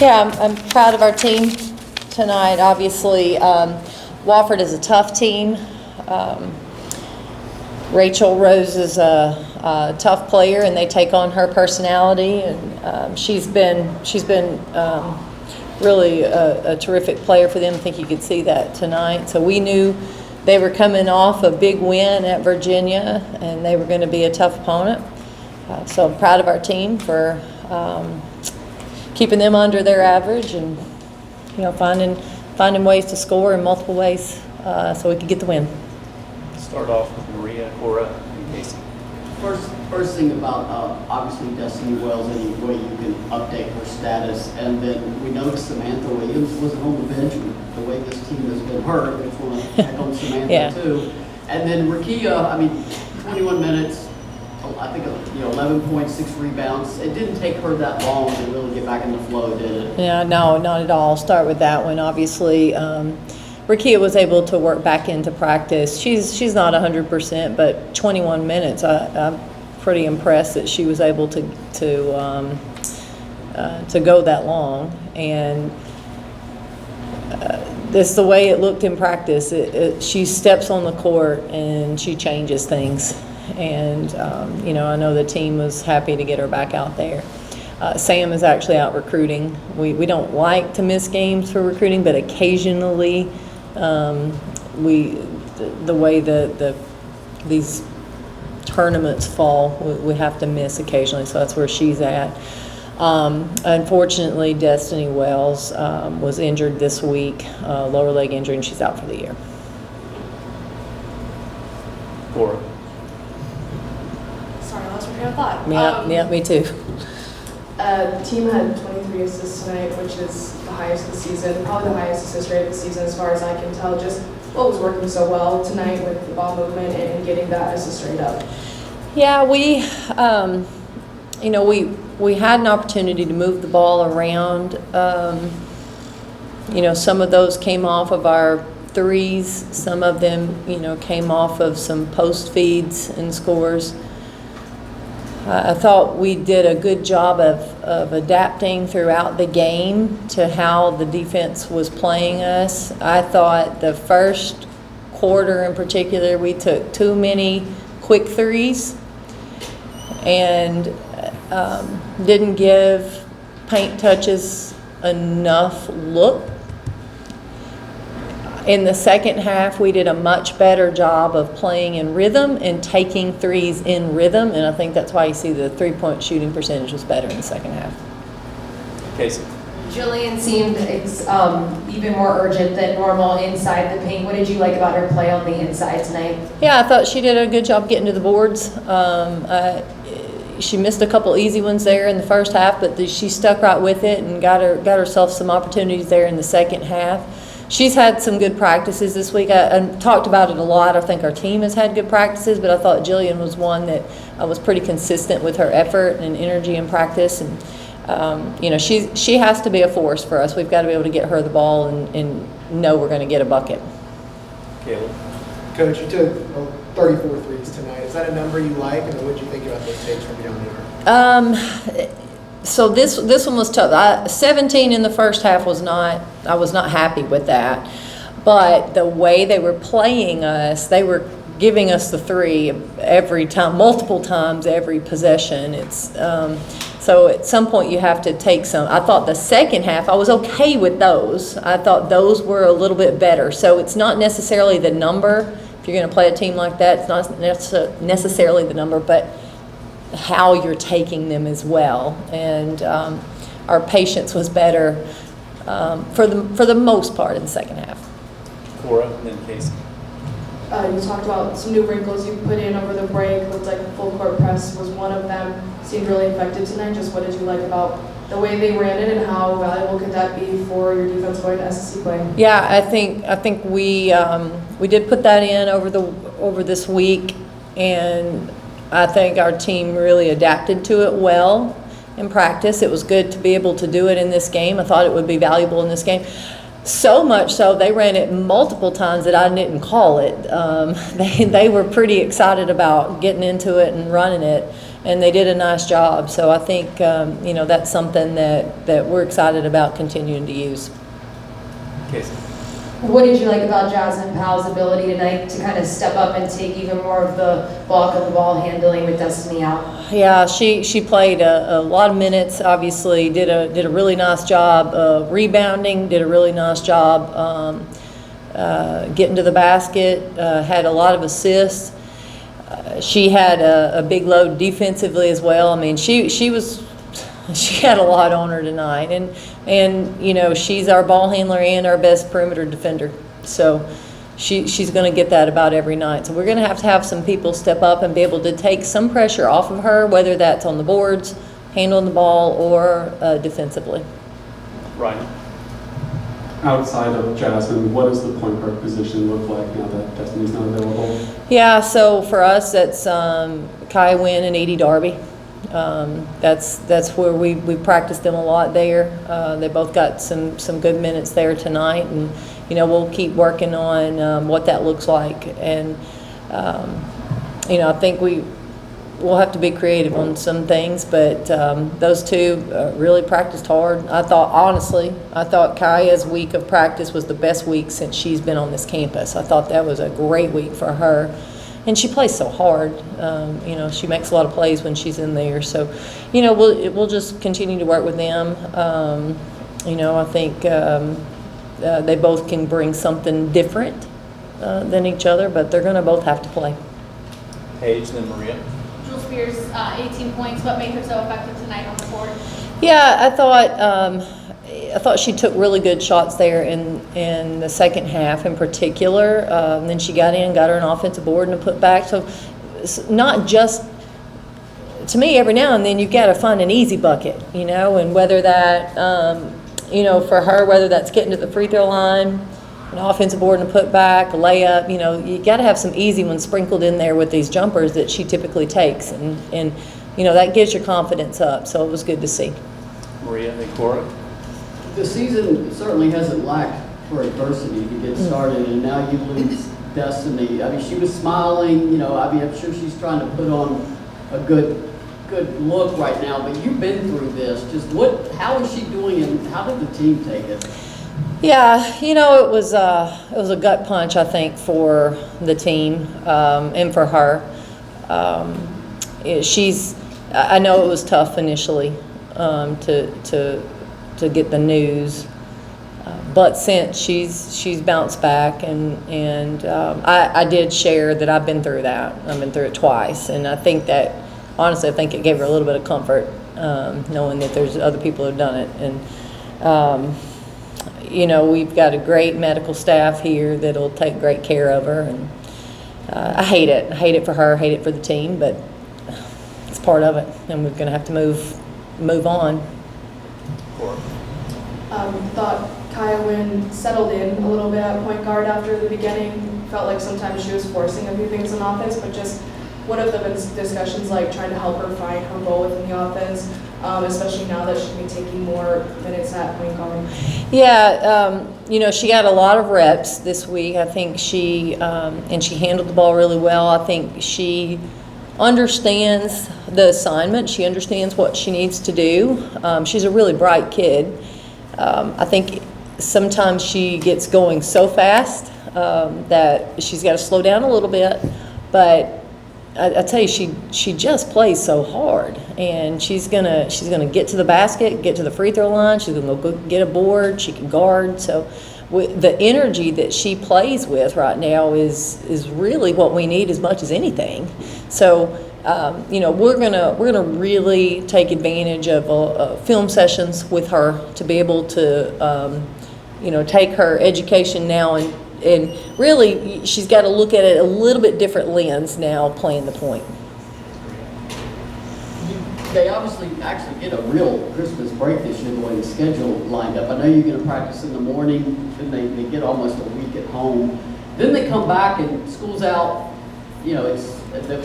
Yeah, I'm proud of our team tonight. Obviously, Wofford is a tough team. Rachel Rose is a tough player, and they take on her personality. And she's been really a terrific player for them. I think you could see that tonight. So we knew they were coming off a big win at Virginia, and they were going to be a tough opponent. So I'm proud of our team for keeping them under their average, and finding ways to score in multiple ways so we could get the win. Start off with Maria, Cora, and Casey. First thing about obviously Destiny Wells, any way you can update her status, and then we noticed Samantha Williams wasn't on the bench. The way this team has been hurt, we just want to check on Samantha too. And then Rakia, 21 minutes. I think 11 points, 6 rebounds. It didn't take her that long to really get back in the flow, did it? Yeah, no, not at all. I'll start with that one. Obviously, Rakia was able to work back into practice. She's not 100%, but 21 minutes. I'm pretty impressed that she was able to go that long. And this the way it looked in practice. She steps on the court and she changes things. And I know the team was happy to get her back out there. Sam is actually out recruiting. We don't like to miss games for recruiting, but occasionally the way these tournaments fall, we have to miss occasionally. So that's where she's at. Unfortunately, Destiny Wells was injured this week, lower leg injury, and she's out for the year. Cora. Yeah, me too. The team had 23 assists tonight, which is the highest of the season, probably the highest assist rate of the season as far as I can tell. Just what was working so well tonight with the ball movement and getting that assist rate up? Yeah, we had an opportunity to move the ball around. Some of those came off of our threes. Some of them, came off of some post feeds and scores. I thought we did a good job of adapting throughout the game to how the defense was playing us. I thought the first quarter in particular, we took too many quick threes and didn't give paint touches enough look. In the second half, we did a much better job of playing in rhythm and taking threes in rhythm, and I think that's why you see the three-point shooting percentage was better in the second half. Casey. Jillian seemed even more urgent than normal inside the paint. What did you like about her play on the inside tonight? Yeah, I thought she did a good job getting to the boards. She missed a couple easy ones there in the first half, but she stuck right with it and got herself some opportunities there in the second half. She's had some good practices this week. I talked about it a lot. I think our team has had good practices, but I thought Jillian was one that was pretty consistent with her effort and energy in practice. And she has to be a force for us. We've got to be able to get her the ball and know we're going to get a bucket. Caleb. Coach, you took 34 threes tonight. Is that a number you like, and what did you think about those takes from beyond the arc? So this one was tough. 17 in the first half I was not happy with that. But the way they were playing us, they were giving us the three every time, multiple times every possession. So at some point you have to take some. I thought the second half I was okay with those. I thought those were a little bit better. So it's not necessarily the number. If you're going to play a team like that, it's not necessarily the number, but how you're taking them as well. And our patience was better for the most part in the second half. Cora, and then Casey. You talked about some new wrinkles you put in over the break. Looked like the full court press was one of them. Seemed really effective tonight. Just what did you like about the way they ran it, and how valuable could that be for your defense going to SEC play? Yeah, I think we did put that in over this week, and I think our team really adapted to it well in practice. It was good to be able to do it in this game. I thought it would be valuable in this game. So much so they ran it multiple times that I didn't call it. They were pretty excited about getting into it and running it. and they did a nice job. So I think, that's something that we're excited about continuing to use. Casey. What did you like about Jasmine Powell's ability tonight to kind of step up and take even more of the bulk of the ball handling with Destiny out? Yeah, she played a lot of minutes, obviously, did a really nice job of rebounding, did a really nice job getting to the basket, had a lot of assists. She had a big load defensively as well. I mean, she had a lot on her tonight, and she's our ball handler and our best perimeter defender. So she's going to get that about every night. So we're going to have some people step up and be able to take some pressure off of her, whether that's on the boards, handling the ball, or defensively. Ryan. Outside of Jasmine, what does the point guard position look like now that Destiny's not available? Yeah, so for us, that's Kai Wynn and Edie Darby. That's where we practiced them a lot there. They both got some good minutes there tonight, and we'll keep working on what that looks like. And I think we'll have to be creative on some things, but those two really practiced hard. I thought Kaya's week of practice was the best week since she's been on this campus. I thought that was a great week for her. And she plays so hard. She makes a lot of plays when she's in there. So, we'll just continue to work with them. I think they both can bring something different than each other, but they're going to both have to play. Paige, then Maria. Jules Spears, 18 points. What made her so effective tonight on the court? Yeah, I thought she took really good shots there in the second half in particular. And then she got her an offensive board and a putback. So it's not just, to me, every now and then you've got to find an easy bucket, and whether that, for her, whether that's getting to the free throw line, an offensive board and a putback, a layup, you got to have some easy ones sprinkled in there with these jumpers that she typically takes. And that gives your confidence up. So it was good to see. Maria, then Cora. The season certainly hasn't lacked for adversity to get started, and now you lose Destiny. I mean, she was smiling, I'm sure she's trying to put on a good look right now, but you've been through this. How is she doing, and how did the team take it? Yeah, it was a gut punch, I think, for the team and for her. I know it was tough initially to get the news, but since she's bounced back, and I did share that I've been through that. I've been through it twice, and I think that honestly, I think it gave her a little bit of comfort knowing that there's other people who've done it. And we've got a great medical staff here that'll take great care of her, and I hate it for her, hate it for the team, but it's part of it, and we're going to have to move on. Thought Kaya Wynn settled in a little bit at point guard after the beginning. Felt like sometimes she was forcing a few things on offense, but just what have the discussions like trying to help her find her role within the offense, especially now that she'll be taking more minutes at point guard? Yeah, she got a lot of reps this week. I think she handled the ball really well. I think she understands the assignment. She understands what she needs to do. She's a really bright kid. I think sometimes she gets going so fast that she's got to slow down a little bit. But I tell you, she just plays so hard, and she's gonna get to the basket, get to the free throw line. She's gonna go get a board. She can guard. So the energy that she plays with right now is really what we need as much as anything. So we're gonna really take advantage of film sessions with her to be able to take her education now and really she's got to look at it a little bit different lens now playing the point. They obviously actually get a real Christmas break this year the way the schedule lined up. I know you're going to practice in the morning, then they get almost a week at home. Then they come back and school's out, it's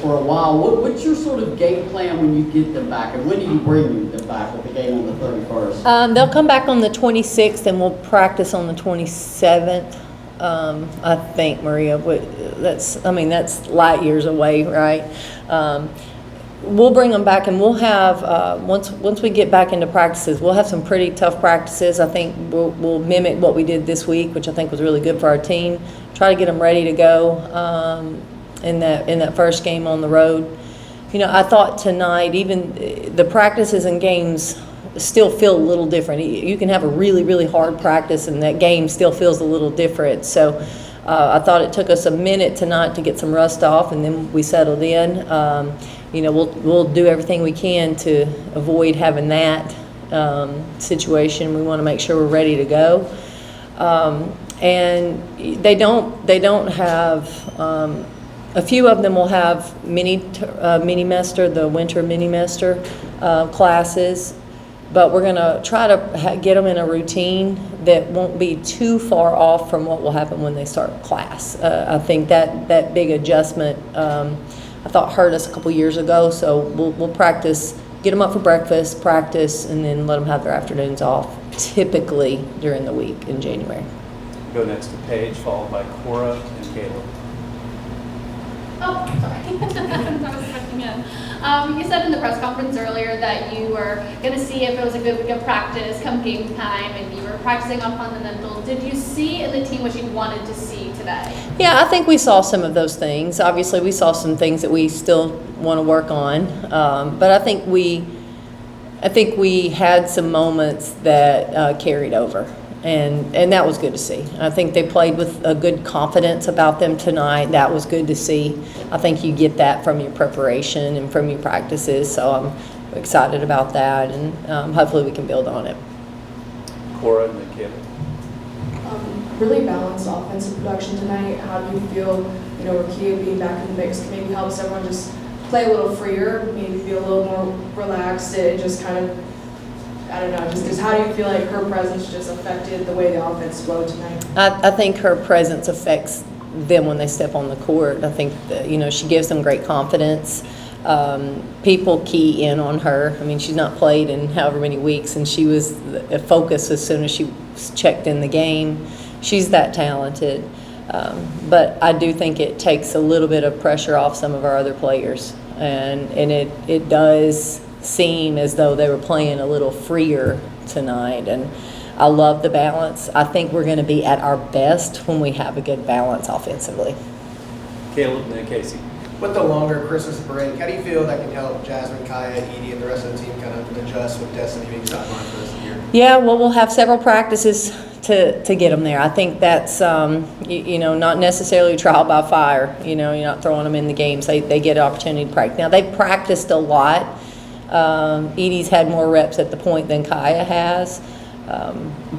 for a while. What's your sort of game plan when you get them back, and when do you bring them back with the game on the 31st? They'll come back on the 26th, and we'll practice on the 27th. I think, Maria, that's light years away, right? we'll bring them back, and we'll have, once we get back into practices, we'll have some pretty tough practices. I think we'll mimic what we did this week, which I think was really good for our team. Try to get them ready to go in that first game on the road. You know, I thought tonight, even the practices and games still feel a little different. You can have a really, really hard practice, and that game still feels a little different. So I thought it took us a minute tonight to get some rust off, and then we settled in. You know, we'll do everything we can to avoid having that situation. We want to make sure we're ready to go. And they don't have. A few of them will have mini-mester, the winter mini-mester classes, but we're going to try to get them in a routine that won't be too far off from what will happen when they start class. I think that big adjustment, I thought, hurt us a couple years ago, so we'll practice, get them up for breakfast, practice, and then let them have their afternoons off, typically during the week in January. Go next to Paige, followed by Cora and Caleb. Oh, sorry. I was switching in. You said in the press conference earlier that you were going to see if it was a good week of practice come game time, and you were practicing on fundamentals. Did you see in the team what you wanted to see today? Yeah, I think we saw some of those things. Obviously, we saw some things that we still want to work on, but I think we had some moments that carried over. And that was good to see. I think they played with a good confidence about them tonight. That was good to see. I think you get that from your preparation and from your practices, so I'm excited about that, and hopefully we can build on it. Cora and then Caleb. Really balanced offensive production tonight. How do you feel, you know, Rakia being back in the mix maybe helps everyone just play a little freer, maybe be a little more relaxed, and just kind of, I don't know, just how do you feel like her presence just affected the way the offense flowed tonight? I think her presence affects them when they step on the court. I think that, you know, she gives them great confidence. People key in on her. I mean, she's not played in however many weeks, and she was a focus as soon as she checked in the game. She's that talented. But I do think it takes a little bit of pressure off some of our other players, and it does seem as though they were playing a little freer tonight, and I love the balance. I think we're going to be at our best when we have a good balance offensively. Caleb and then Casey. With the longer Christmas break, how do you feel that can help Jasmine, Kaya, Edie, and the rest of the team kind of adjust with Destiny being sidelined for this year? Yeah, well, we'll have several practices to get them there. I think that's, you know, not necessarily trial by fire. You know, you're not throwing them in the games. They get an opportunity to practice. Now, they've practiced a lot. Edie's had more reps at the point than Kaya has,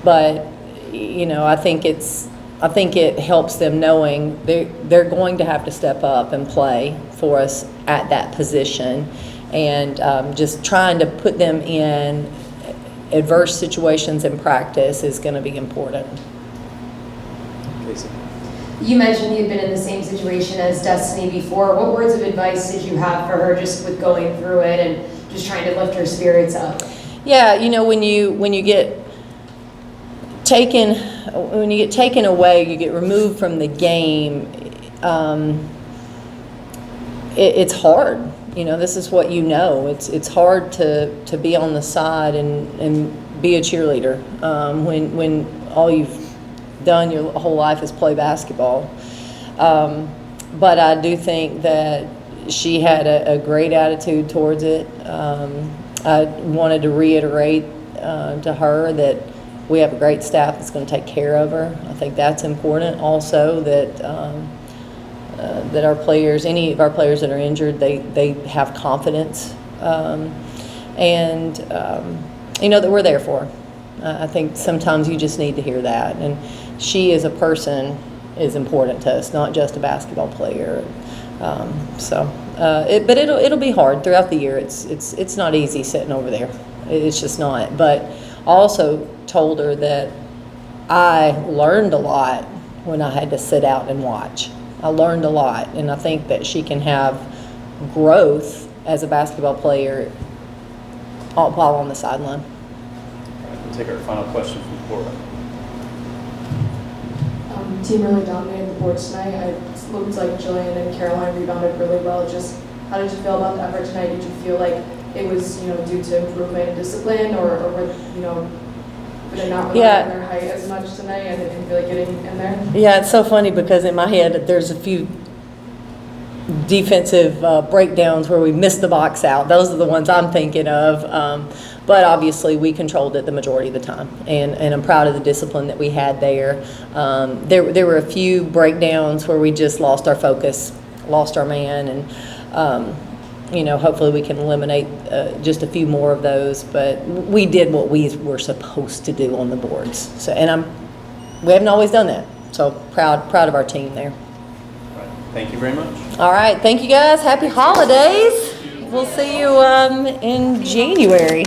but you know, I think it helps them knowing they're going to have to step up and play for us at that position, and just trying to put them in adverse situations in practice is going to be important. Casey. You mentioned you'd been in the same situation as Destiny before. What words of advice did you have for her just with going through it and just trying to lift her spirits up? Yeah, you know, when you get taken away, you get removed from the game, it's hard. You know, this is what you know. It's hard to be on the side and be a cheerleader when all you've done your whole life is play basketball. But I do think that she had a great attitude towards it. I wanted to reiterate to her that we have a great staff that's going to take care of her. I think that's important. Also, that our players, any of our players that are injured, they have confidence, and you know, that we're there for her. I think sometimes you just need to hear that. And she as a person is important to us, not just a basketball player. But it'll be hard throughout the year. It's not easy sitting over there. It's just not. But I also told her that I learned a lot when I had to sit out and watch. I learned a lot, and I think that she can have growth as a basketball player while on the sideline. All right, we'll take our final question from Cora. Team really dominated the boards tonight. It looked like Jillian and Caroline rebounded really well. Just how did you feel about the effort tonight? Did you feel like it was, due to improvement in discipline, or were, did they not rely Yeah. on their height as much tonight and they didn't feel like getting in there? Yeah, it's so funny because in my head, there's a few defensive breakdowns where we missed the box out. Those are the ones I'm thinking of. But obviously, we controlled it the majority of the time, and I'm proud of the discipline that we had there. There were a few breakdowns where we just lost our focus, lost our man, and hopefully we can eliminate just a few more of those. But we did what we were supposed to do on the boards. So, and we haven't always done that. So proud of our team there. Right. Thank you very much. All right, thank you guys. Happy holidays. We'll see you in January.